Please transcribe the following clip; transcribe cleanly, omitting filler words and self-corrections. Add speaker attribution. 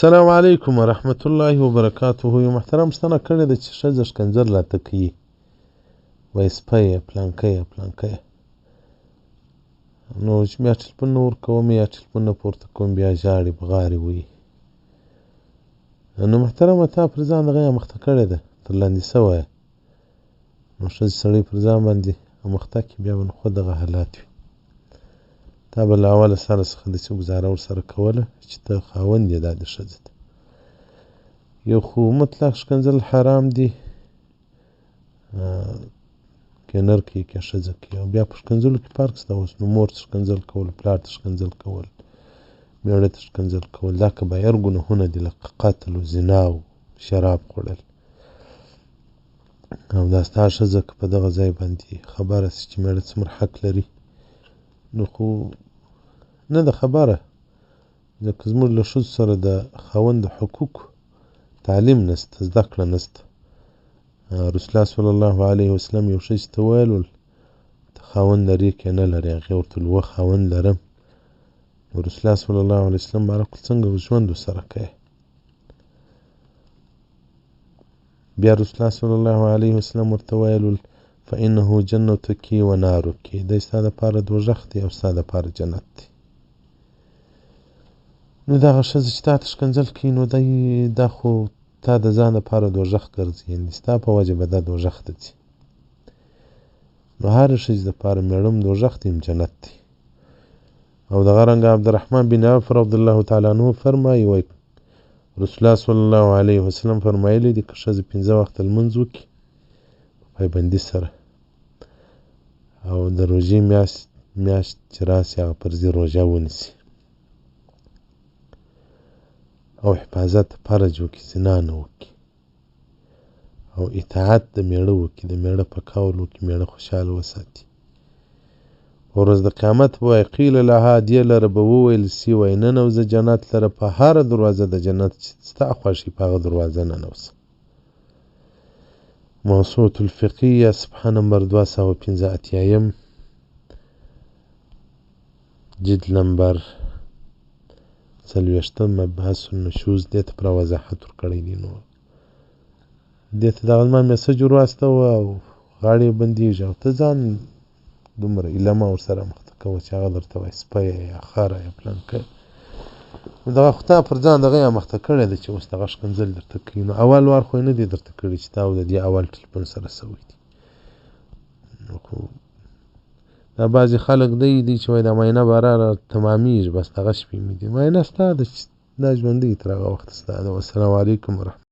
Speaker 1: السلام علیکم ورحمت الله وبرکاته. یو محترم ستنه کړې ده چې ښځه ښکنځل راته کوي، وایي سپیه پلانکیه پلانکیه. نو چې بیا ټلیفون نه ورکوم یا ټلیفون نه پورته کوم بیا ژاړي بغارې وایي. نو محترمه تا پر ځان دغه مخته کړې ده، تر لاندې سویه. نو ښځې سړی پر ځان باندې مخته کړي بیا به نو خود دغه حالات وي. تا به له اوله سره څخه داسې ګزاره ورسره کوله چې ته خاوند یې دا د ښځې ته. یو خو مطلق ښکنځل حرام دي، که نر کوي که ښځه کوي. او بیا په ښکنځلو کې فرق شته اوس. نو مور ته ښکنځل کول، پلار ته ښکنځل کول، مېړه ته ښکنځل کول، دا کبایر ګناهونه دي، لکه قتل و زنا او شراب خوړل. او دا ستا ښځه که په دغه ځای باندې خبره شي چې مېړه څومره حق لري، نو خو نه ده خبره. ځکه زموږ له ښځو سره د خاوند د حقوقو تعلیم نسته، زده کړه نسته. رسول الله صلی الله علیه وسلم یو ښځې ته ویل ول ته خاوند لرې که نه لرې؟ هغې ورته ویل خاوند لرم. نو رسول الله صلی الله علیه وسلم بارک څنګه ژوند ورسره کوې؟ بیا رسول الله صلی الله علیه وسلم ورته ویل ول فانه جنتک و نارک، دی ستا دپاره دوږخ دی او ستا دپاره جنت دی. نو دغه ښځه چې تا ته ښکنځل کوي، نو دا خو تا د ځان دپاره دوږخ ګرځي، یعنې ستا په وجه به دا دوږخ ته ځي. نو هرې ښځې دپاره مېړه هم دوږخ دی هم جنت دی. او دغه رنګه عبدالرحمن بن عوف رضی الله تعالی عنه فرمایي، وایي رسول الله صلی الله علیه وسلم فرمایلی دي که ښځه 5 وخته لمونځ وکړي په پایبندي سره، او د روژې میاشت چې راسي هغه فرضي روژه ونیسي، او حفاظت فرج وکړي، زنا نه وکړي، او اطاعت د مېړه وکړي، د مېړه په قول وکړي، مېړه خوشحاله وساتي. ورځ د قیامت به وایي قیل لها، دې لره به وویل سي وایي ننوځه جنت لره په هره دروازه د جنت چې ستا خوښ وي په هغه دروازه ننوځه. موسوعة الفقهیه صفحه نمبر 285 جلد نمبر 40 مبحث النشوز دې ته پر وضاحت ورکړی دی. نو دې ته دغه زما میسج ور واستوه او غاړې بندېږي، او ته ځان دومره ایله مه ورسره مخته کوه چې هغه درته وایي سپیه یا خره یا پلانکی. نو دغه خو تا پر ځان دغه مخته کړې ده چې اوس دغه ښکنځل درته کوي. نو اول وار خو یې نه دي درته کړي چې تا او د دې اول ټلیفون سره سوی دي. نو خو دا بعضې خلک دی چې وایي دا معاینه به را تمامېږي، بس دغه شپې مې دي. معاینه ستا ده چې دا ژوندی تر هغه وخته ستا ده. والسلام علیکم ورحمت